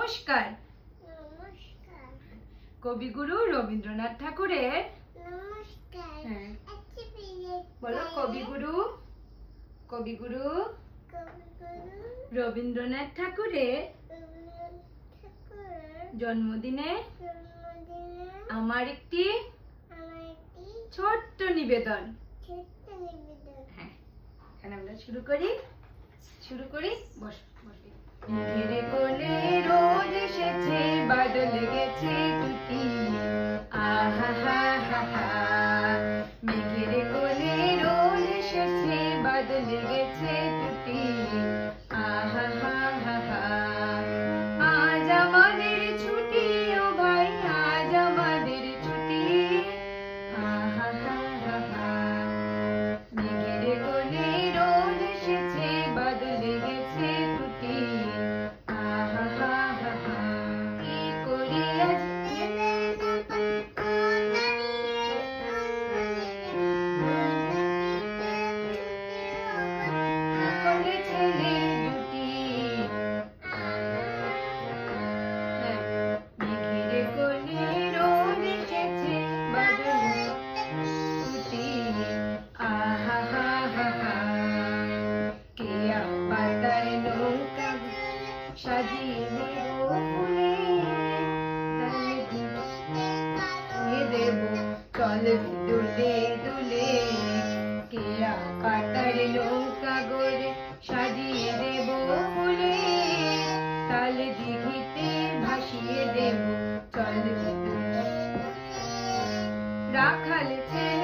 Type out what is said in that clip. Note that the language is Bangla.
নমস্কার। কবিগুরু রবীন্দ্রনাথ ঠাকুরের বলো কবিগুরু রবীন্দ্রনাথ ঠাকুরের জন্মদিনে আমার একটি ছোট্ট নিবেদন। হ্যাঁ, এখানে আমরা শুরু করি। মেঘের কোলে রোদ এসেছে, বাদল গেছে টুটি, আহা হা হা হা। মেঘের কোলে রোদ এসেছে, বাদল গেছে টুটি, আহা হা হা হা। আজ আমাদের ছুটি ও ভাই, আজ আমাদের ছুটি, আহা হা হা হা। মেঘের কোলে রোদ এসেছে, বাদল গেছে টুটি, আহা হা হা হা। কি করি আজ সকলে ছেলে জুটি, মেঘের কোলে রোদ এসেছে, বাদল টুটি, আহা হা হা হা। কেয়া পাতার নৌকা সাজিয়ে দেব ফুলে, দেব চল দুলে দুলে। কেয়া পাতার নৌকা গড়ে সাজিয়ে দেব ফুলে, তাল দিঘিতে ভাসিয়ে দেব চল দুলে। রাখাল ছেলে